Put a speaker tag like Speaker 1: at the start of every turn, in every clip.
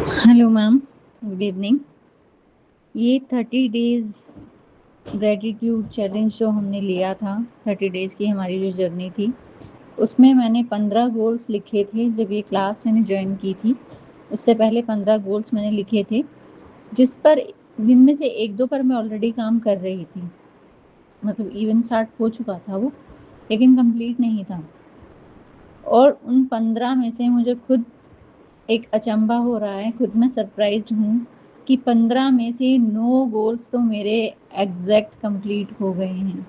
Speaker 1: Hello ma'am, good evening. ये 30 days gratitude challenge जो हमने लिया था, 30 डेज़ की हमारी जो जर्नी थी, उसमें मैंने 15 गोल्स लिखे थे जब ये क्लास मैंने ज्वाइन की थी। उससे पहले 15 गोल्स मैंने लिखे थे, जिनमें से 1-2 पर मैं ऑलरेडी काम कर रही थी। मतलब इवेंट स्टार्ट हो चुका था वो, लेकिन कंप्लीट नहीं था। और उन 15 में से मुझे खुद एक अचंभा हो रहा है, खुद मैं सरप्राइज्ड हूँ कि 15 में से 9 गोल्स तो मेरे एग्जैक्ट कंप्लीट हो गए हैं।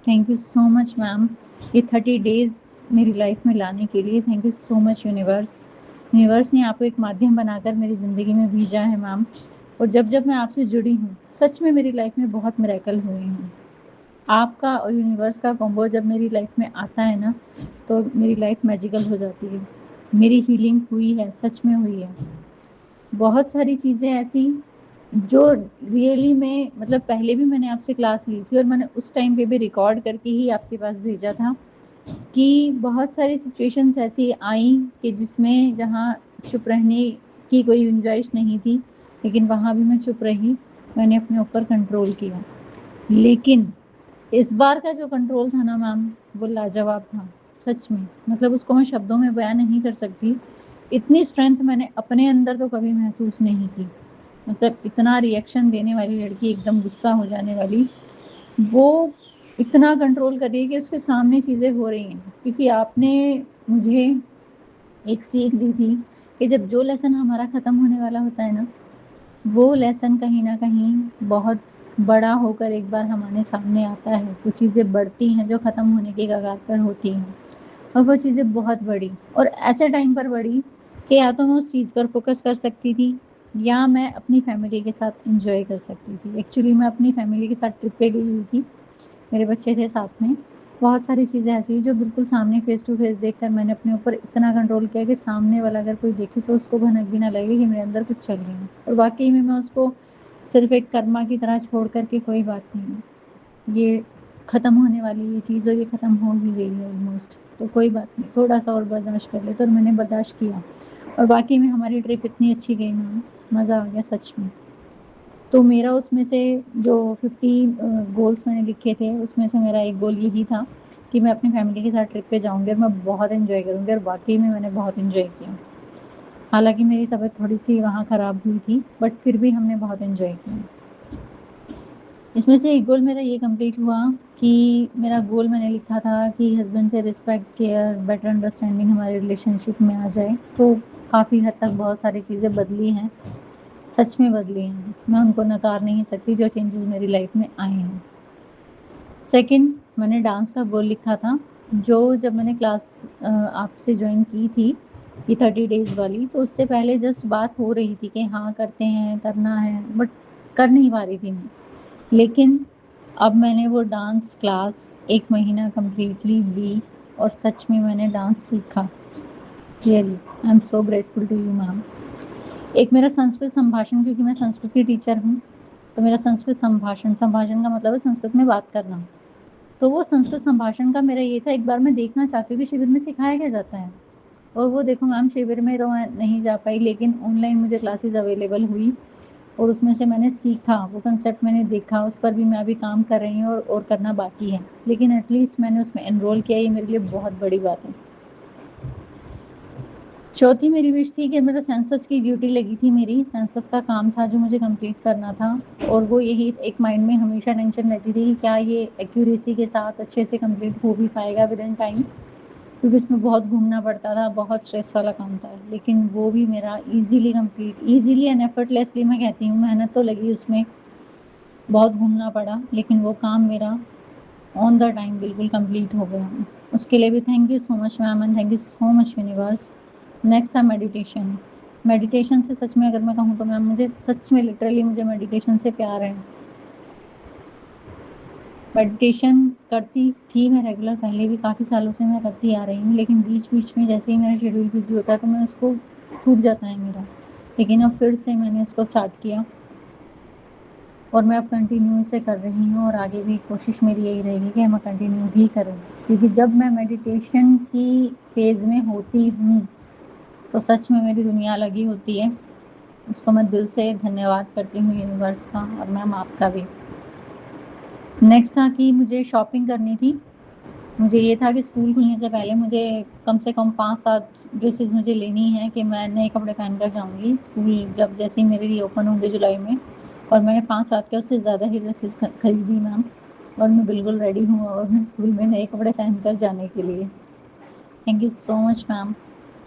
Speaker 1: Thank you so much ma'am, ये 30 डेज़ मेरी लाइफ में लाने के लिए। Thank you so much universe. Universe ने आपको एक माध्यम बनाकर मेरी ज़िंदगी में भेजा है मैम। और जब जब मैं आपसे जुड़ी हूँ, सच में मेरी लाइफ में बहुत मिरेकल हुए हैं। आपका और यूनिवर्स का कॉम्बो जब मेरी लाइफ में आता है ना, तो मेरी लाइफ मैजिकल हो जाती है। मेरी हीलिंग हुई है, सच में हुई है। बहुत सारी चीज़ें ऐसी जो रियली में, मतलब पहले भी मैंने आपसे क्लास ली थी और मैंने उस टाइम पे भी रिकॉर्ड करके ही आपके पास भेजा था कि बहुत सारी सिचुएशंस ऐसी आई कि जिसमें जहाँ चुप रहने की कोई गुंजाइश नहीं थी, लेकिन वहाँ भी मैं चुप रही। मैंने अपने ऊपर कंट्रोल किया। लेकिन इस बार का जो कंट्रोल था ना मैम, वो लाजवाब था। सच में, मतलब उसको मैं शब्दों में बयान नहीं कर सकती। इतनी स्ट्रेंथ मैंने अपने अंदर तो कभी महसूस नहीं की। मतलब इतना रिएक्शन देने वाली लड़की, एकदम गुस्सा हो जाने वाली, वो इतना कंट्रोल कर रही है कि उसके सामने चीज़ें हो रही हैं। क्योंकि आपने मुझे एक सीख दी थी कि जब जो लेसन हमारा ख़त्म होने वाला होता है ना, वो लेसन कहीं न कहीं बहुत बड़ा होकर एक बार हमारे सामने आता है। कुछ चीज़ें बढ़ती हैं जो ख़त्म होने के कगार पर होती हैं, और वो चीज़ें बहुत बढ़ी, और ऐसे टाइम पर बढ़ी कि या तो मैं उस चीज़ पर फ़ोकस कर सकती थी या मैं अपनी फैमिली के साथ एन्जॉय कर सकती थी। एक्चुअली मैं अपनी फैमिली के साथ ट्रिप पे गई हुई थी, मेरे बच्चे थे साथ में। बहुत सारी चीज़ें ऐसी हुई जो बिल्कुल सामने फ़ेस टू फ़ेस देखकर मैंने अपने ऊपर इतना कंट्रोल किया कि सामने वाला अगर कोई देखे तो उसको भनक भी ना लगे कि मेरे अंदर कुछ चल रही है। और वाक़ई में मैं उसको सिर्फ़ एक कर्मा की तरह छोड़ कर के कोई बात नहीं है, ये ख़त्म होने वाली ये चीज़, और ये ख़त्म हो ही गई है ऑलमोस्ट, तो कोई बात नहीं, थोड़ा-सा और बर्दाश्त कर लेते। और मैंने बर्दाश्त किया, और वाक़ई में हमारी ट्रिप इतनी अच्छी गई मैम, मज़ा आ गया सच में। तो मेरा उसमें से जो 15 गोल्स मैंने लिखे थे, उसमें से मेरा एक गोल यही था कि मैं अपनी फैमिली के साथ ट्रिप पे जाऊँगी और मैं बहुत एन्जॉय करूँगी, और वाक़ई में मैंने बहुत एन्जॉय किया। हालाँकि मेरी तबीयत थोड़ी-सी वहाँ ख़राब हुई थी, बट फिर भी हमने बहुत एन्जॉय किया। इसमें से एक गोल मेरा ये कंप्लीट हुआ कि मेरा गोल मैंने लिखा था कि हस्बैंड से रिस्पेक्ट, केयर, बेटर अंडरस्टैंडिंग हमारे रिलेशनशिप में आ जाए। तो काफ़ी हद तक बहुत सारी चीज़ें बदली हैं, सच में बदली हैं। मैं उनको नकार नहीं सकती जो चेंजेस मेरी लाइफ में आए हैं। सेकंड, मैंने डांस का गोल लिखा था, जो जब मैंने क्लास आपसे ज्वाइन की थी, ये 30 डेज़ वाली, तो उससे पहले जस्ट बात हो रही थी कि हाँ करते हैं, करना है, बट कर नहीं पा रही थी मैं। लेकिन अब मैंने वो डांस क्लास 1 महीना कंप्लीटली ली, और सच में मैंने डांस सीखा। Really I am so grateful to you ma'am. एक मेरा संस्कृत संभाषण, क्योंकि मैं संस्कृत की टीचर हूँ, तो मेरा संस्कृत संभाषण, संभाषण का मतलब है संस्कृत में बात करना। तो वो संस्कृत संभाषण का मेरा ये था, एक बार मैं देखना चाहती हूँ कि शिविर में सिखाया क्या जाता है। और वो देखो मैम, शिविर में तो मैं नहीं जा पाई, लेकिन ऑनलाइन मुझे क्लासेस अवेलेबल हुई, और उसमें से मैंने सीखा, वो कंसेप्ट मैंने देखा, उस पर भी मैं अभी काम कर रही हूँ और करना बाकी है, लेकिन एटलीस्ट मैंने उसमें एनरोल किया, ये मेरे लिए बहुत बड़ी बात है। चौथी मेरी विश थी कि मेरा सेंसस की ड्यूटी लगी थी, मेरी सेंसस का काम था जो मुझे कंप्लीट करना था, और वो यही एक माइंड में हमेशा टेंशन रहती थी कि क्या ये एक्यूरेसी के साथ अच्छे से कंप्लीट हो भी पाएगा विद इन टाइम, क्योंकि उसमें बहुत घूमना पड़ता था, बहुत स्ट्रेस वाला काम था। लेकिन वो भी मेरा easily complete, easily and effortlessly मैं कहती हूँ, मेहनत तो लगी उसमें, बहुत घूमना पड़ा, लेकिन वो काम मेरा ऑन द टाइम बिल्कुल कंप्लीट हो गया। उसके लिए भी thank you so much ma'am, and thank you so much universe. Next था मेडिटेशन। मेडिटेशन से सच में अगर मैं कहूँ तो मैम, मुझे सच में लिटरली मुझे मेडिटेशन से प्यार है। मेडिटेशन करती थी मैं रेगुलर, पहले भी काफ़ी सालों से मैं करती आ रही हूँ, लेकिन बीच-बीच में जैसे ही मेरा शेड्यूल बिज़ी होता है तो मैं उसको छूट जाता है मेरा। लेकिन अब फिर से मैंने इसको स्टार्ट किया, और मैं अब कंटिन्यू इसे कर रही हूँ, और आगे भी कोशिश मेरी यही रहेगी कि मैं कंटिन्यू भी करूँ। क्योंकि जब मैं मेडिटेशन की फ़ेज़ में होती हूँ, तो सच में मेरी दुनिया अलग ही होती है। उसको मैं दिल से धन्यवाद करती हूँ यूनिवर्स का और मैम आपका भी। नेक्स्ट था कि मुझे शॉपिंग करनी थी। मुझे ये था कि स्कूल खुलने से पहले मुझे कम से कम 5-7 ड्रेसेस मुझे लेनी है कि मैं नए कपड़े पहन कर जाऊँगी स्कूल, जब जैसे ही मेरे लिए ओपन होंगे जुलाई में। और मैंने 5-7 क्या उससे ज़्यादा ही ड्रेसेस खरीदी मैम, और मैं बिल्कुल रेडी हूँ और मैं स्कूल में नए कपड़े पहन कर जाने के लिए। Thank you so much ma'am,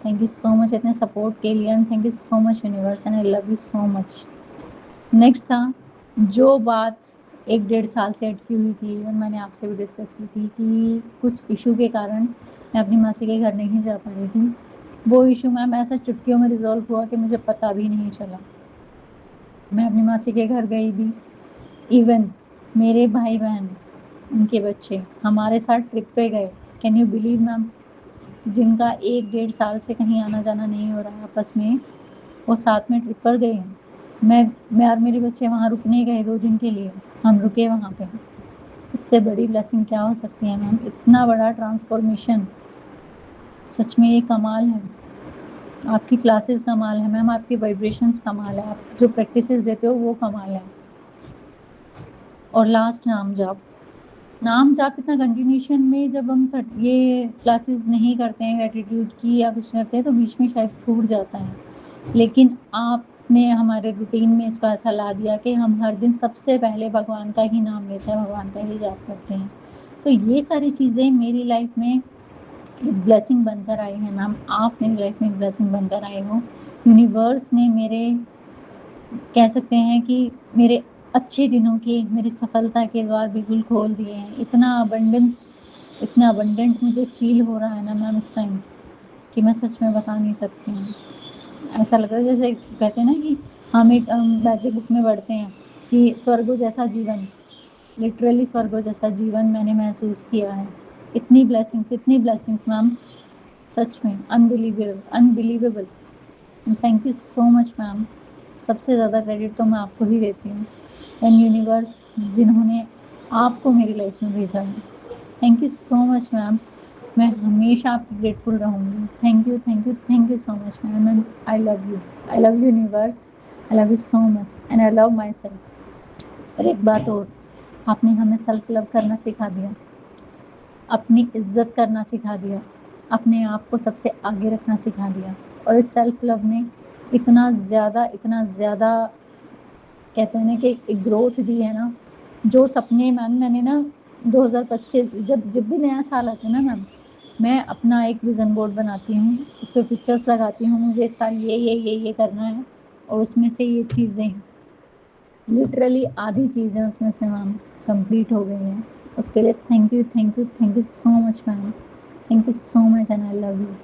Speaker 1: thank you so much इतने सपोर्ट के लिए, and thank you so much universe, and I love you so much. Next था जो बात 1-1.5 साल से अटकी हुई थी, और मैंने आपसे भी डिस्कस की थी कि कुछ इशू के कारण मैं अपनी मासी के घर नहीं जा पा रही थी। वो इशू मैम ऐसा चुटकियों में रिजॉल्व हुआ कि मुझे पता भी नहीं चला। मैं अपनी मासी के घर गई भी, इवन मेरे भाई बहन, उनके बच्चे हमारे साथ ट्रिप पे गए। कैन यू बिलीव मैम, जिनका 1-1.5 साल से कहीं आना जाना नहीं हो रहा है आपस में, वो साथ में ट्रिप पर गए। मैं और मेरे बच्चे वहाँ रुकने गए 2 दिन के लिए, हम रुके वहाँ पे। इससे बड़ी ब्लेसिंग क्या हो सकती है मैम, इतना बड़ा ट्रांसफॉर्मेशन, सच में ये कमाल है। आपकी क्लासेस कमाल है मैम, आपकी वाइब्रेशंस कमाल है, आप जो प्रैक्टिसेस देते हो वो कमाल है। और लास्ट नाम जाप इतना कंटिन्यूशन में जब हम ये क्लासेस नहीं करते हैं ग्रेटिट्यूड की या कुछ करते हैं तो बीच में शायद छूट जाता है, लेकिन आपने हमारे रूटीन में इसको ऐसा ला दिया कि हम हर दिन सबसे पहले भगवान का ही नाम लेते हैं, भगवान का ही जाप करते हैं। तो ये सारी चीज़ें मेरी लाइफ में एक ब्लेसिंग बनकर आई हैं मैम, आप मेरी लाइफ में एक ब्लेसिंग बनकर आए हो। यूनिवर्स ने मेरे, कह सकते हैं कि मेरे अच्छे दिनों के, मेरी सफलता के द्वार बिल्कुल खोल दिए हैं। इतना अबंडेंट मुझे फील हो रहा है ना मैम इस टाइम, कि मैं सच में बता नहीं सकती हूँ। ऐसा लग रहा है जैसे कहते हैं ना कि हम एक मैजिक बुक में पढ़ते हैं कि स्वर्गों जैसा जीवन, लिटरली स्वर्गों जैसा जीवन मैंने महसूस किया है। इतनी ब्लेसिंग्स मैम, सच में unbelievable unbelievable. Thank you so much ma'am, सबसे ज़्यादा क्रेडिट तो मैं आपको ही देती हूँ, एंड यूनिवर्स जिन्होंने आपको मेरी लाइफ में भेजा है। Thank you so much ma'am, मैं हमेशा आपकी ग्रेटफुल रहूँगी। Thank you thank you thank you so much ma'am, and I love you, I love you universe, I love you so much, and I love my self. और एक बात और, आपने हमें सेल्फ लव करना सिखा दिया, अपनी इज्जत करना सिखा दिया, अपने आप को सबसे आगे रखना सिखा दिया। और इस सेल्फ लव ने इतना ज़्यादा कहते हैं ना कि एक ग्रोथ दी है ना, जो सपने मैम मैंने ना 2025 जब भी नया साल आता है ना मैम, मैं अपना एक विज़न बोर्ड बनाती हूँ, उस पर पिक्चर्स लगाती हूँ, मुझे इस साल ये करना है, और उसमें से ये चीज़ें लिटरली आधी चीज़ें उसमें से मैम कंप्लीट हो गई हैं। उसके लिए thank you so much ma'am, thank you so much, and I love you.